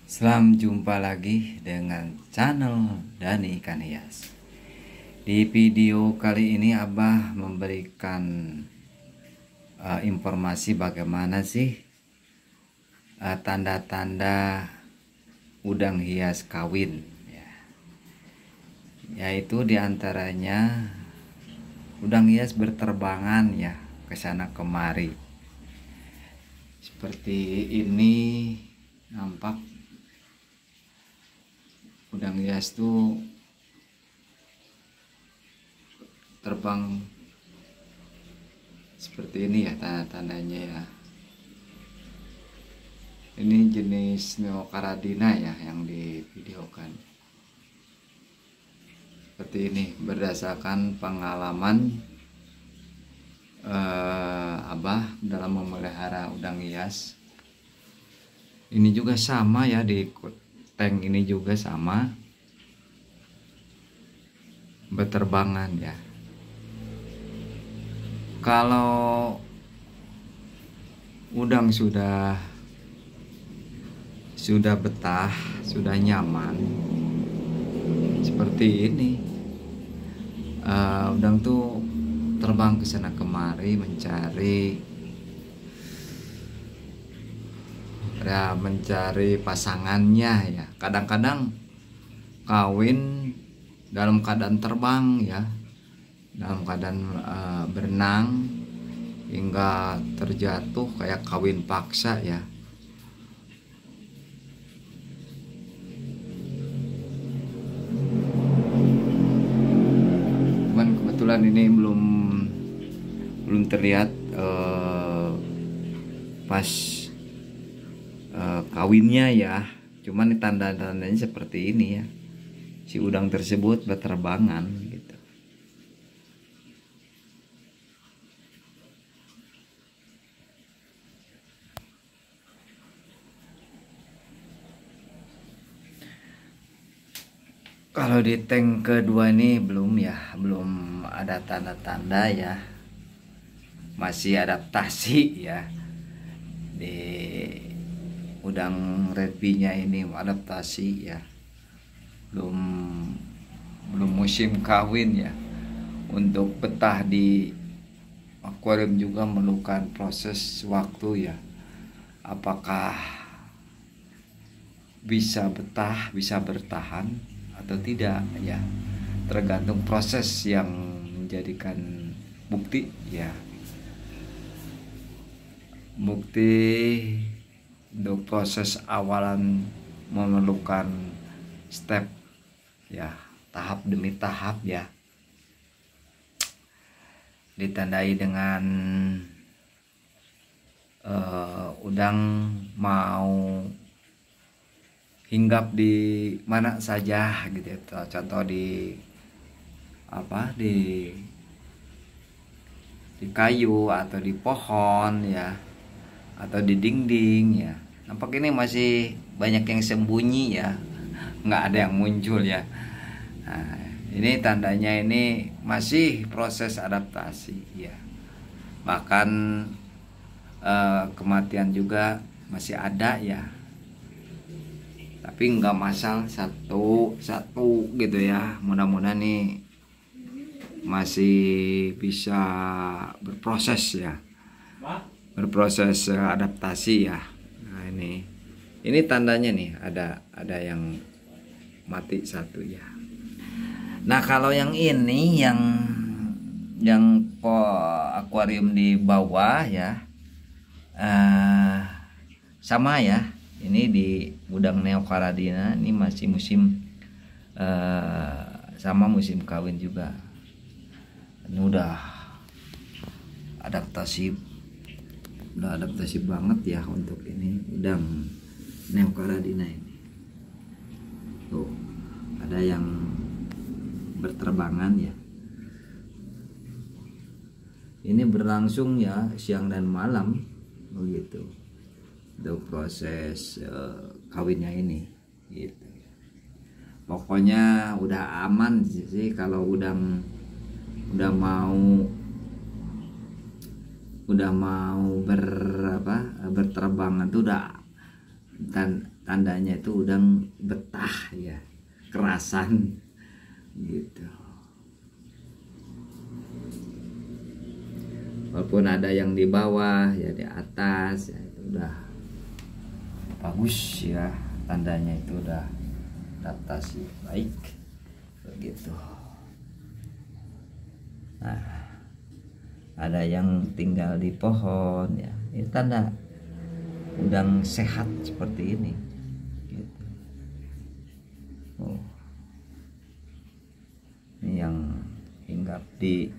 Selamat jumpa lagi dengan channel Dani Ikan Hias. Di video kali ini Abah memberikan informasi bagaimana sih tanda-tanda udang hias kawin ya. Yaitu diantaranya udang hias berterbangan ya ke sana kemari. Seperti ini nampak udang hias tuh terbang seperti ini ya tanda-tandanya ya. Ini jenis Neocaradina ya yang divideokan. Seperti ini berdasarkan pengalaman Abah dalam memelihara udang hias. Ini juga sama ya, di tank ini juga sama berterbangan ya. Kalau udang sudah betah, sudah nyaman seperti ini, udang tuh terbang ke sana kemari mencari pasangannya ya. Kadang-kadang kawin dalam keadaan terbang ya, dalam keadaan berenang hingga terjatuh kayak kawin paksa ya. Cuman kebetulan ini belum terlihat pas kawinnya ya. Cuman tanda-tandanya seperti ini ya, si udang tersebut berterbangan gitu. Kalau di tank kedua ini belum ya, belum ada tanda-tanda ya, masih adaptasi ya. Di udang red bee-nya ini adaptasi ya, belum musim kawin ya. Untuk betah di akuarium juga memerlukan proses waktu ya. Apakah bisa betah, bisa bertahan atau tidak ya, tergantung proses yang menjadikan bukti ya. Bukti untuk proses awalan memerlukan step ya, tahap demi tahap ya, ditandai dengan udang mau hinggap di mana saja gitu ya. Contoh di di kayu atau di pohon ya, atau di dinding ya. Nampak ini masih banyak yang sembunyi ya, nggak ada yang muncul ya. Nah, ini tandanya ini masih proses adaptasi ya. Bahkan kematian juga masih ada ya, tapi nggak masal satu gitu ya. Mudah-mudahan nih masih bisa berproses ya, berproses adaptasi ya. Nah, ini tandanya nih ada yang mati satu ya. Nah, kalau yang ini yang akuarium di bawah ya, sama ya. Ini di udang Neocaradina ini masih musim sama musim kawin juga. Ini udah adaptasi banget ya untuk ini udang Neocaradina ini. Tuh, ada yang berterbangan ya. Ini berlangsung ya siang dan malam begitu untuk proses kawinnya ini gitu. Pokoknya udah aman sih kalau udang udah mau berterbangan tuh udah, dan tandanya itu udang betah ya, kerasan gitu. Walaupun ada yang di bawah ya, di atas ya, itu udah bagus ya, tandanya itu udah adaptasi baik begitu. Nah, ada yang tinggal di pohon ya, ini tanda udang sehat seperti ini gitu. Oh, ini yang hinggap di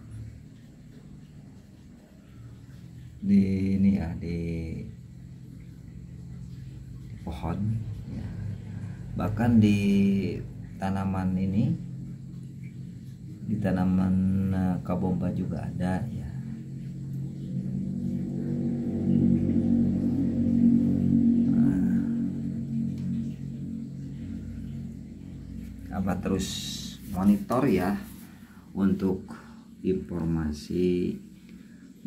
ini ya, di pohon ya. Bahkan di tanaman ini, di tanaman kabomba juga ada ya. Apa terus monitor ya untuk informasi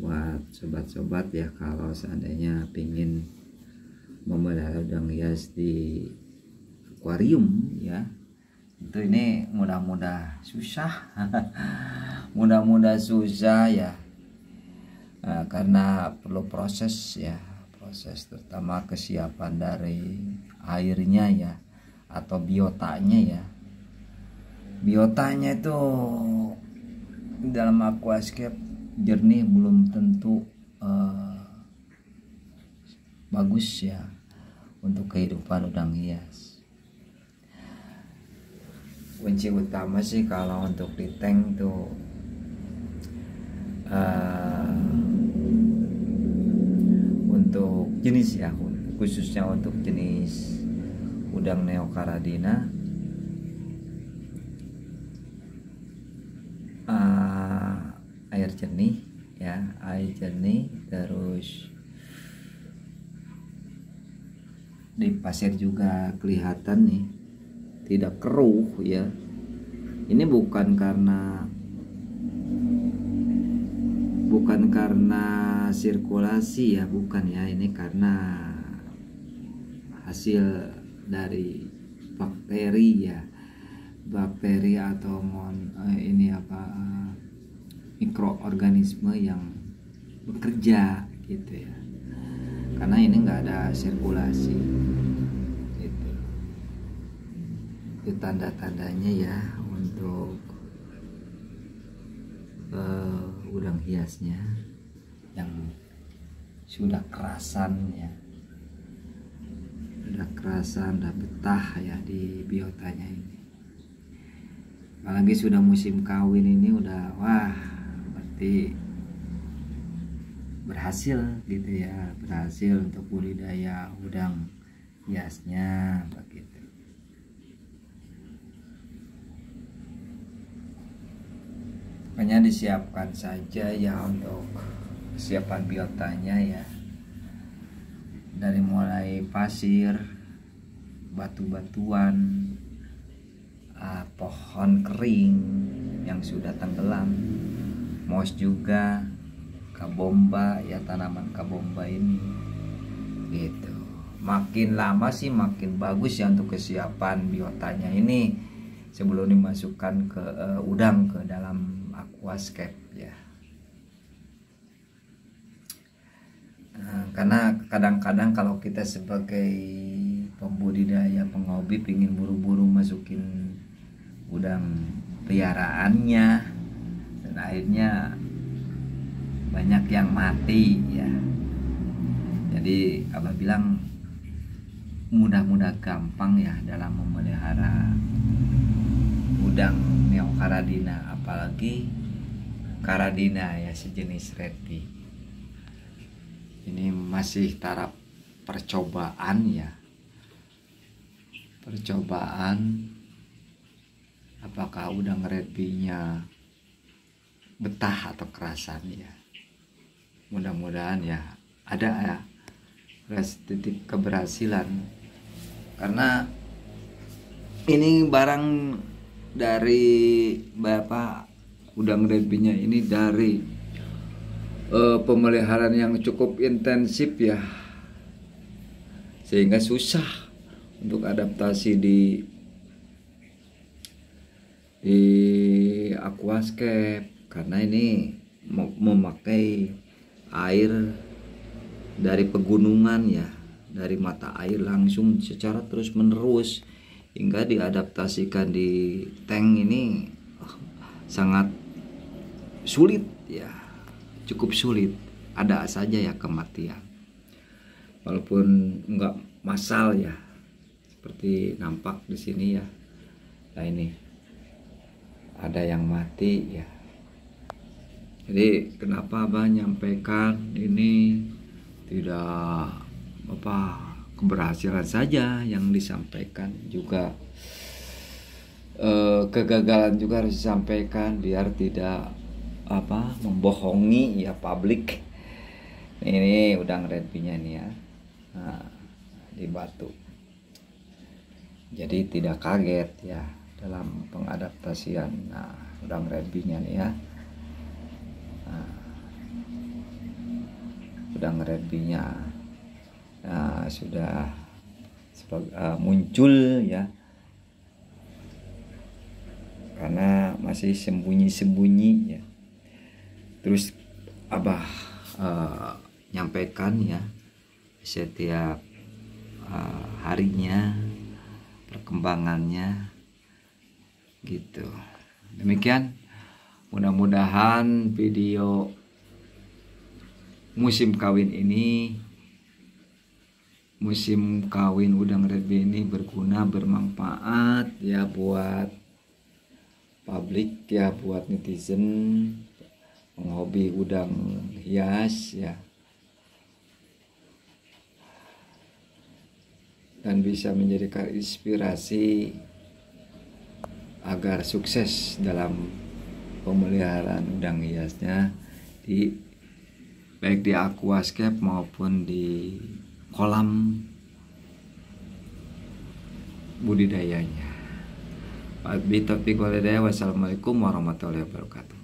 buat sobat-sobat ya, kalau seandainya pingin memelihara udang hias di akuarium ya. Itu ini mudah-mudah susah mudah-mudah susah ya, karena perlu proses ya, proses terutama kesiapan dari airnya ya, atau biotanya ya. Biotanya itu dalam aquascape jernih belum tentu bagus ya untuk kehidupan udang hias. Kunci utama sih kalau untuk di tank tuh untuk jenis ya, khususnya untuk jenis udang Neocaradina, air jernih ya, air jernih, terus di pasir juga kelihatan nih tidak keruh ya. Ini bukan karena sirkulasi ya, bukan ya, ini karena hasil dari bakteri ya, bakteri atau mikroorganisme yang bekerja gitu ya, karena ini nggak ada sirkulasi gitu. Itu tanda-tandanya ya untuk udang hiasnya yang sudah kerasan ya, udah kerasan, udah betah ya di biotanya ini. Apalagi sudah musim kawin ini udah, wah berarti berhasil gitu ya, berhasil untuk budidaya udang hiasnya begitu. Makanya disiapkan saja ya untuk kesiapan biotanya ya, dari mulai pasir, batu-batuan, pohon kering yang sudah tenggelam, moss juga, kabomba ya, tanaman kabomba ini gitu. Makin lama sih makin bagus ya untuk kesiapan biotanya ini sebelum dimasukkan ke udang ke dalam aquascape ya. Karena kadang-kadang kalau kita sebagai pembudidaya, penghobi pingin buru-buru masukin udang peliharaannya, dan akhirnya banyak yang mati ya. Jadi abah bilang mudah-mudah gampang ya dalam memelihara udang Neocaradina, apalagi Caradina ya, sejenis reti. Ini masih taraf percobaan ya, percobaan apakah udang retinya betah atau kerasan ya. Mudah-mudahan ya ada ya titik keberhasilan, karena ini barang dari Bapak udang rebinya ini dari pemeliharaan yang cukup intensif ya, sehingga susah untuk adaptasi di aquascape, karena ini memakai air dari pegunungan ya, dari mata air langsung secara terus menerus, hingga diadaptasikan di tank ini sangat sulit ya, cukup sulit. Ada saja ya kematian, walaupun enggak massal ya, seperti nampak di sini ya. Nah ini ada yang mati ya. Jadi kenapa Abah nyampaikan ini tidak keberhasilan saja yang disampaikan, juga kegagalan juga harus disampaikan biar tidak membohongi ya publik. Ini udang red bee-nya nih ya, nah, di batu. Jadi tidak kaget ya dalam pengadaptasian. Nah, udang red bee-nya nih ya. Nah, udang red bee-nya sudah muncul ya, karena masih sembunyi-sembunyi ya. Terus Abah nyampaikan ya setiap harinya perkembangannya gitu. Demikian, mudah-mudahan video musim kawin udang red bee ini berguna, bermanfaat ya buat publik ya, buat netizen penghobi udang hias ya, dan bisa menjadikan inspirasi agar sukses dalam pemeliharaan udang hiasnya, baik di aquascape maupun di kolam budidayanya. Wassalamualaikum warahmatullahi wabarakatuh.